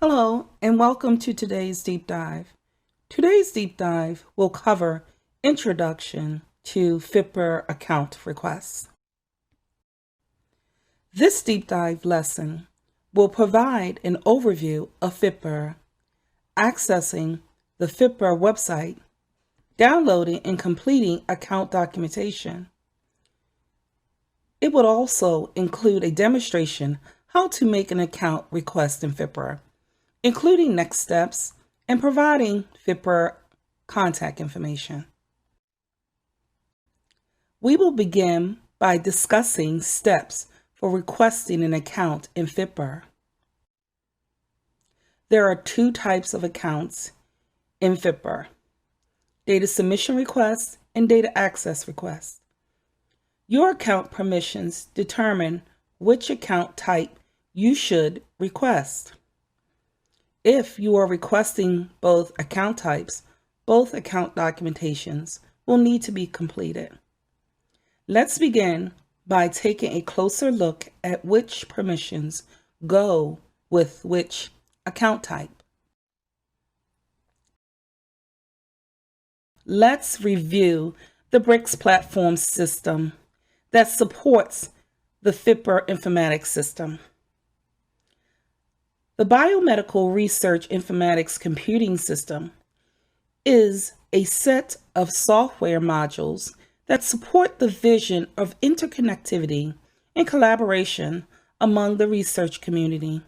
Hello, and welcome to today's deep dive. Today's deep dive will cover Introduction to FITBIR account requests. This deep dive lesson will provide an overview of FITBIR, accessing the FITBIR website, downloading and completing account documentation. It would also include a demonstration how to make an account request in FITBIR, including next steps and providing FITBIR contact information. We will begin by discussing steps for requesting an account in FITBIR. There are two types of accounts in FITBIR: data submission requests and data access requests. Your account permissions determine which account type you should request. If you are requesting both account types, both account documentations will need to be completed. Let's begin by taking a closer look at which permissions go with which account type. Let's review the BRICS platform system that supports the FITBIR informatics system. The Biomedical Research Informatics Computing System is a set of software modules that support the vision of interconnectivity and collaboration among the research community.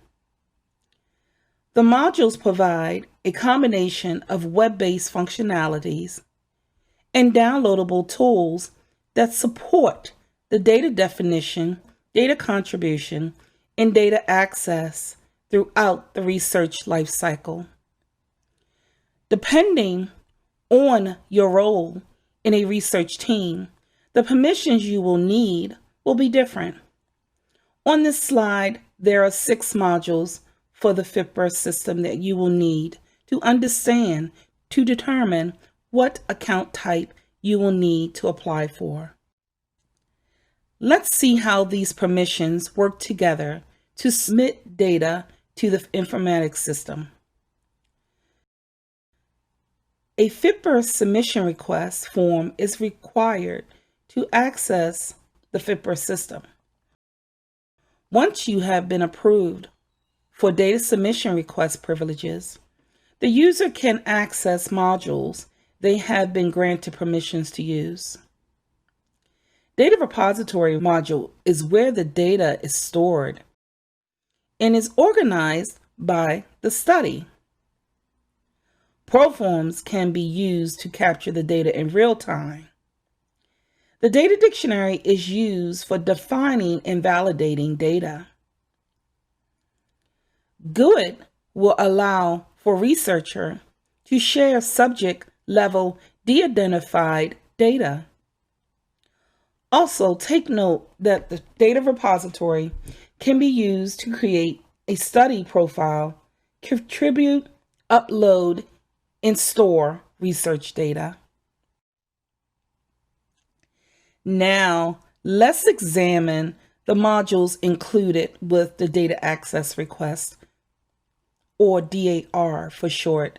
The modules provide a combination of web-based functionalities and downloadable tools that support the data definition, data contribution, and data access throughout the research lifecycle. Depending on your role in a research team, the permissions you will need will be different. On this slide, there are 6 modules for the FITBIR system that you will need to understand to determine what account type you will need to apply for. Let's see how these permissions work together to submit data to the informatics system. A FITBIR submission request form is required to access the FITBIR system. Once you have been approved for data submission request privileges, the user can access modules they have been granted permissions to use. Data repository module is where the data is stored and is organized by the study. Proforms can be used to capture the data in real time. The data dictionary is used for defining and validating data. GUID will allow for researcher to share subject level de-identified data. Also, take note that the data repository can be used to create a study profile, contribute, upload, and store research data. Now, let's examine the modules included with the data access request, or DAR for short.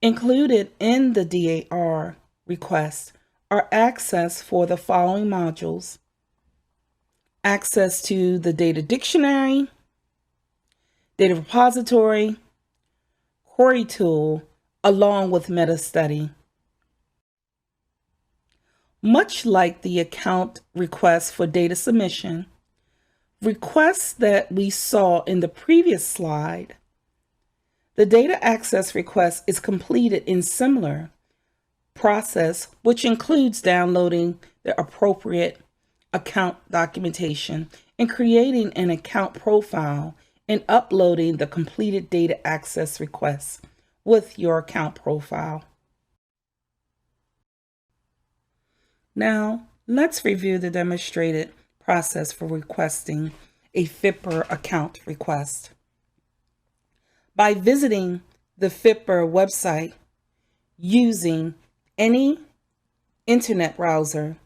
Included in the DAR request are access for the following modules: access to the data dictionary, data repository, query tool, along with meta study. Much like the account request for data submission, requests that we saw in the previous slide, the data access request is completed in similar process, which includes downloading the appropriate account documentation and creating an account profile and uploading the completed data access requests with your account profile. Now, let's review the demonstrated process for requesting a FITBIR account request. By visiting the FITBIR website using any internet browser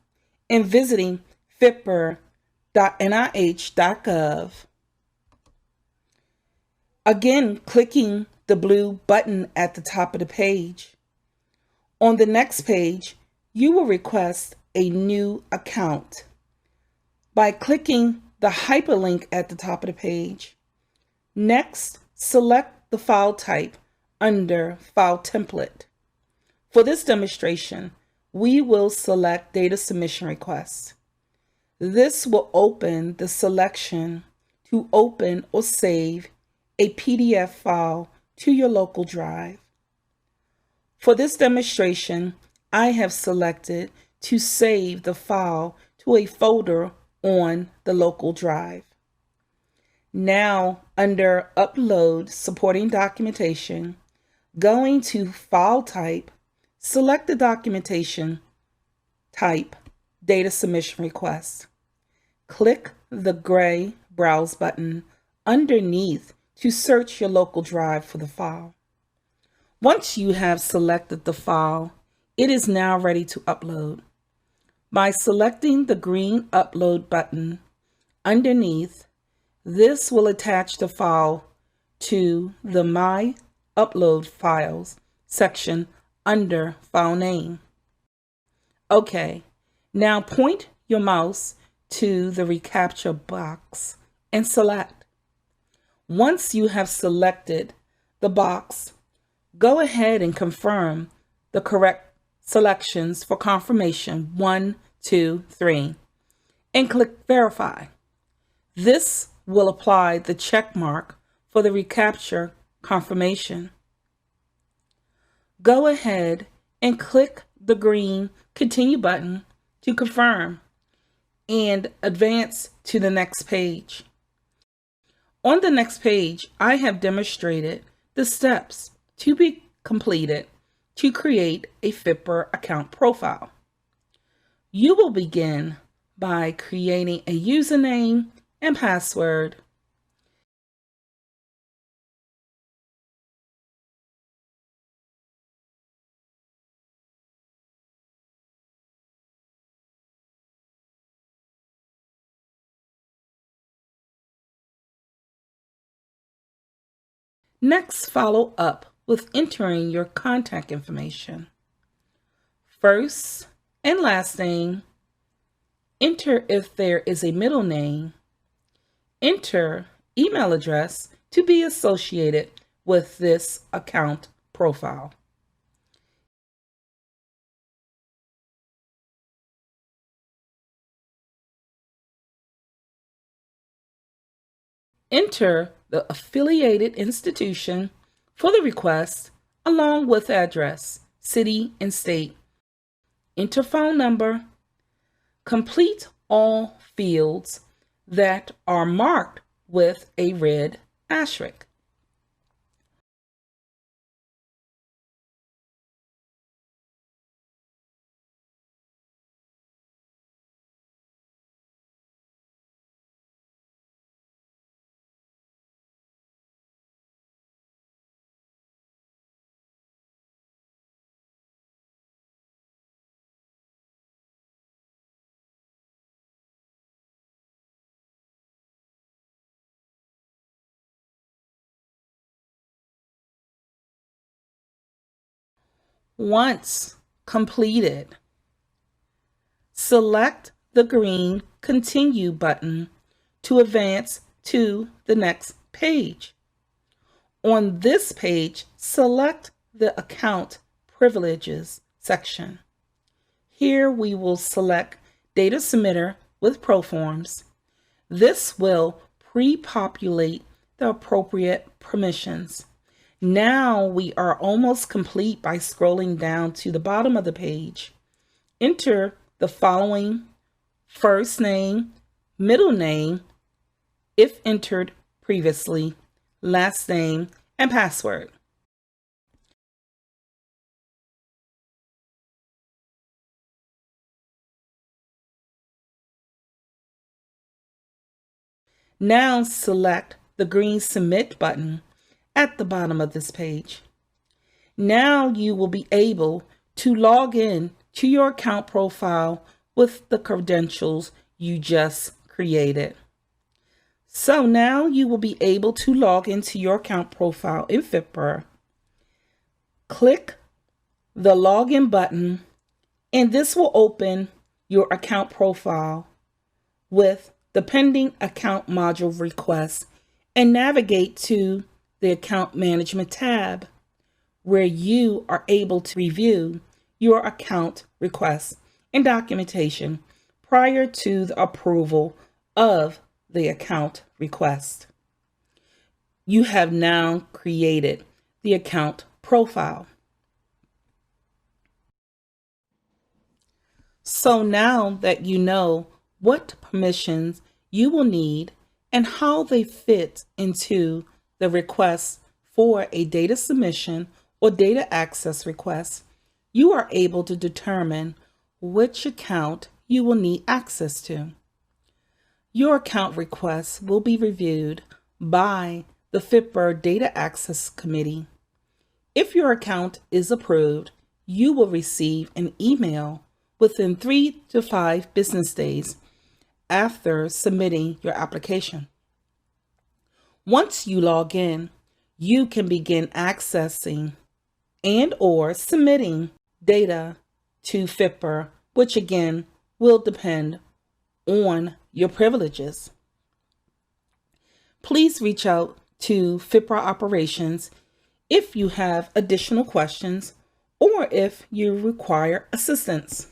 and visiting fitbir.nih.gov, Again, clicking the blue button at the top of the page. On the next page, you will request a new account by clicking the hyperlink at the top of the page. Next, select the file type under File Template. For this demonstration, we will select Data Submission Request. This will open the selection to open or save a PDF file to your local drive. For this demonstration, I have selected to save the file to a folder on the local drive. Now, under Upload Supporting Documentation, going to File Type, select the documentation type, Data Submission Request. Click the gray Browse button underneath to search your local drive for the file. Once you have selected the file, it is now ready to upload. By selecting the green Upload button underneath, this will attach the file to the My Upload Files section under File Name. Okay, now point your mouse to the reCAPTCHA box and select. Once you have selected the box, go ahead and confirm the correct selections for confirmation 1, 2, 3, and click Verify. This will apply the check mark for the reCAPTCHA confirmation. Go ahead and click the green Continue button to confirm and advance to the next page. On the next page, I have demonstrated the steps to be completed to create a FITBIR account profile. You will begin by creating a username and password. Next, follow up with entering your contact information. First and last name. Enter if there is a middle name. Enter email address to be associated with this account profile. Enter the affiliated institution for the request along with address, city, and state. Enter phone number. Complete all fields that are marked with a red asterisk. Once completed, select the green Continue button to advance to the next page. On this page, select the Account Privileges section. Here we will select Data Submitter with Proforms. This will pre-populate the appropriate permissions. Now we are almost complete by scrolling down to the bottom of the page. Enter the following first name, middle name, if entered previously, last name, and password. Now select the green Submit button at the bottom of this page. Now you will be able to log in to your account profile with the credentials you just created. So now you will be able to log into your account profile in FITBIR. Click the login button, and this will open your account profile with the pending account module request and navigate to the account management tab, where you are able to review your account requests and documentation prior to the approval of the account request. You have now created the account profile. So now that you know what permissions you will need and how they fit into the request for a data submission or data access request, you are able to determine which account you will need access to. Your account request will be reviewed by the FITBIR Data Access Committee. If your account is approved, you will receive an email within 3 to 5 business days after submitting your application. Once you log in, you can begin accessing and/or submitting data to FITBIR, which again will depend on your privileges. Please reach out to FITBIR Operations if you have additional questions or if you require assistance.